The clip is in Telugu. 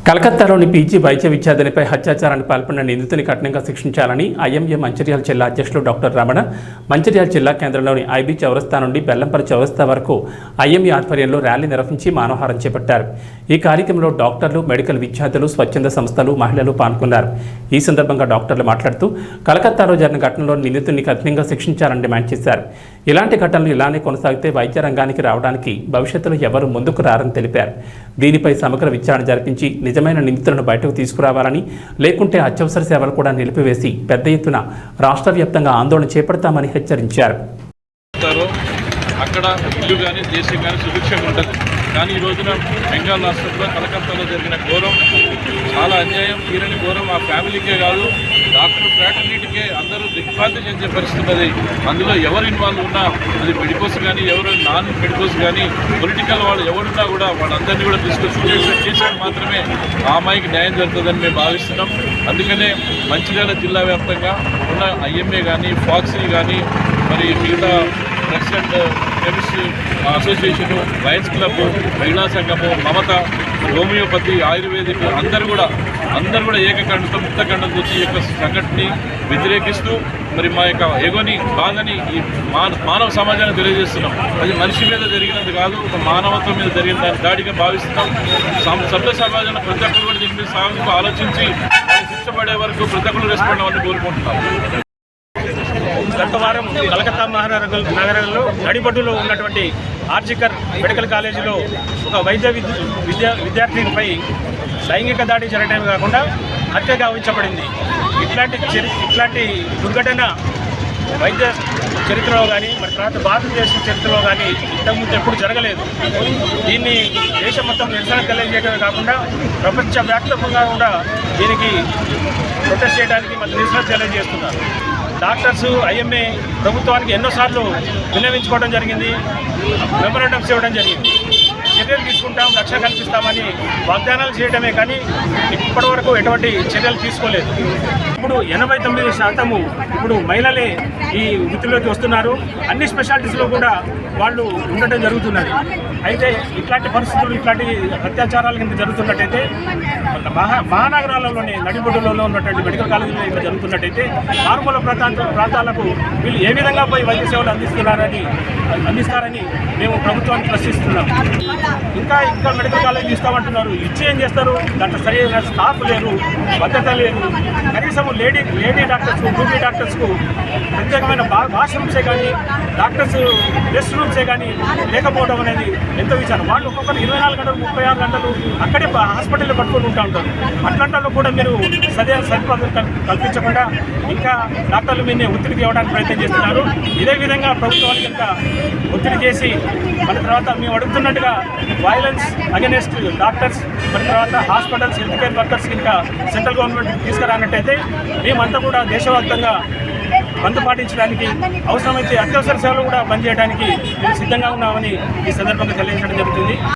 కలకత్తాలోని పీజీ వైద్య విద్యార్థినిపై అత్యాచారానికి పాల్పడిన నిందితుని కఠినంగా శిక్షించాలని ఐఎంఏ మంచిర్యాల జిల్లా అధ్యక్షులు డాక్టర్ రమణ మంచిర్యాల జిల్లా కేంద్రంలోని ఐబీ చౌరస్తా నుండి బెల్లంపల్లి చౌరస్తా వరకు ఐఎంఏ ఆధ్వర్యంలో ర్యాలీ నిర్వహించి మానవహారం చేపట్టారు. ఈ కార్యక్రమంలో డాక్టర్లు, మెడికల్ విద్యార్థులు, స్వచ్ఛంద సంస్థలు, మహిళలు పాల్గొన్నారు. ఈ సందర్భంగా డాక్టర్లు మాట్లాడుతూ కలకత్తాలో జరిగిన ఘటనలో నిందితుడిని కఠినంగా శిక్షించాలని డిమాండ్ చేశారు. ఇలాంటి ఘటనలు ఇలానే కొనసాగితే వైద్య రంగానికి రావడానికి భవిష్యత్తులో ఎవరు ముందుకు రారని తెలిపారు. దీనిపై సమగ్ర విచారణ జరిపించి నిజమైన నిందితులను బయటకు తీసుకురావాలని, లేకుంటే అత్యవసర సేవలు కూడా నిలిపివేసి పెద్ద ఎత్తున రాష్ట్ర వ్యాప్తంగా ఆందోళన చేపడతామని హెచ్చరించారు. అక్కడ ఇల్లు కానీ దేశం కానీ సుభిక్షంగా ఉంటుంది. కానీ ఈ రోజున బెంగాల్ రాష్ట్రంలో కలకత్తాలో జరిగిన ఘోరం చాలా అన్యాయం, తీరని ఘోరం. ఆ ఫ్యామిలీకే కాదు, డాక్టర్ ఫ్రాటర్నిటీకే అందరూ దిగ్భ్రాంతి చెందే పరిస్థితి ఉన్నది. అందులో ఎవరు ఇన్వాల్వ్ ఉన్నా, అది మెడికోస్ కానీ, ఎవరు నాన్ మెడికోస్ కానీ, పొలిటికల్ వాళ్ళు ఎవరున్నా కూడా వాళ్ళందరినీ కూడా తీసుకొచ్చి చేసేది మాత్రమే ఆ అమ్మాయికి న్యాయం జరుగుతుందని మేము భావిస్తున్నాం. అందుకనే మంచిర్యాల జిల్లా వ్యాప్తంగా ఉన్న ఐఎంఏ కానీ, ఫాక్సీ కానీ, మరి మిగతా drugs and chemist association, Lions club, మహిళా సంఘము, మమత, హోమియోపతి, ఆయుర్వేదిక్ అందరూ కూడా ఏకకంఠంతో ముక్తకంఠంతో వచ్చి ఈ యొక్క సంఘటనని వ్యతిరేకిస్తూ మరి మా యొక్క ఎగోని బాధని ఈ మానవ సమాజాన్ని తెలియజేస్తున్నాం. అది మనిషి మీద జరిగినది కాదు, ఒక మానవత్వం మీద జరిగిన దాని దాడిగా భావిస్తున్నాం. సభ్య సమాజంలో ప్రతి ఒక్కరు కూడా దీని మీద సాగుతూ ఆలోచించి శిక్ష పడే వరకు ప్రతి ఒక్కరు రెస్పాండ్ అవ్వాలని కోరుకుంటున్నాం. గత వారం కలకత్తా నగరంలో నడిబొడ్డులో ఉన్నటువంటి ఆర్జికర్ మెడికల్ కాలేజీలో ఒక వైద్య విద్యార్థినిపై లైంగిక దాడి జరగడమే కాకుండా హత్య గావించబడింది. ఇట్లాంటి దుర్ఘటన వైద్య చరిత్రలో కానీ, మరి తర్వాత భారతదేశ చరిత్రలో కానీ ఇంతకుముందు ఎప్పుడు జరగలేదు. దీన్ని దేశం మొత్తం నిరసన తెలియజేయడమే కాకుండా ప్రపంచవ్యాప్తంగా కూడా దీనికి ప్రొటెస్ట్ చేయడానికి మరి నిరసన తెలియజేస్తున్నారు. డాక్టర్స్, ఐఎంఏ ప్రభుత్వానికి ఎన్నోసార్లు విన్నవించుకోవడం జరిగింది, మెమోరాండమ్స్ ఇవ్వడం జరిగింది. చర్యలు తీసుకుంటాం, రక్షణ కల్పిస్తామని వాగ్దానాలు చేయడమే కానీ ఇప్పటివరకు ఎటువంటి చర్యలు తీసుకోలేదు. ఇప్పుడు 89% ఇప్పుడు మహిళలే ఈ వృత్తిలోకి వస్తున్నారు. అన్ని స్పెషాలిటీస్లో కూడా వాళ్ళు ఉండటం జరుగుతున్నది. అయితే ఇట్లాంటి పరిస్థితులు, ఇట్లాంటి అత్యాచారాలు కింద జరుగుతున్నట్టయితే మహానగరాలలోని నడిబొడ్డులలో ఉన్నటువంటి మెడికల్ కాలేజీలో ఇక్కడ జరుగుతున్నట్టయితే మారుమూల ప్రాంతాలకు వీళ్ళు ఏ విధంగా పోయి వైద్య సేవలు అందిస్తారని మేము ప్రభుత్వాన్ని ప్రశ్నిస్తున్నాం. ఇంకా మెడికల్ కాలేజ్ ఇస్తామంటున్నారు, ఇచ్చి ఏం చేస్తారు? దాంట్లో సరైన స్టాఫ్ లేరు, భద్రత లేదు. కనీసం లేడీ డాక్టర్స్కు, డ్యూటీ డాక్టర్స్కు ప్రత్యేకమైన వాష్రూమ్సే కానీ, డాక్టర్స్ రెస్ట్ రూమ్సే కానీ లేకపోవడం అనేది ఎంతో విచారం. వాళ్ళు ఒక్కొక్కరు 24 గంటలు, 36 గంటలు అక్కడే హాస్పిటల్లో పట్టుకొని ఉంటా ఉంటారు. అట్లాంటిలో కూడా మీరు సదుపాయాలు కల్పించకుండా ఇంకా డాక్టర్లు మీదే ఒత్తిడికి ఇవ్వడానికి ప్రయత్నం చేస్తున్నారు. ఇదే విధంగా ప్రభుత్వానికి ఇంకా ఒత్తిడి చేసి మన తర్వాత మేము అడుగుతున్నట్టుగా వైలెన్స్ అగెనిస్ట్ డాక్టర్స్, మన తర్వాత హాస్పిటల్స్, హెల్త్ కేర్ వర్కర్స్ ఇంకా సెంట్రల్ గవర్నమెంట్ తీసుకురానట్టయితే మేమంతా కూడా దేశవ్యాప్తంగా బంద్ పాటించడానికి, అవసరమైతే అత్యవసర సేవలు కూడా బంద్ చేయడానికి మేము సిద్ధంగా ఉన్నామని ఈ సందర్భంగా తెలియజేయడం జరుగుతుంది.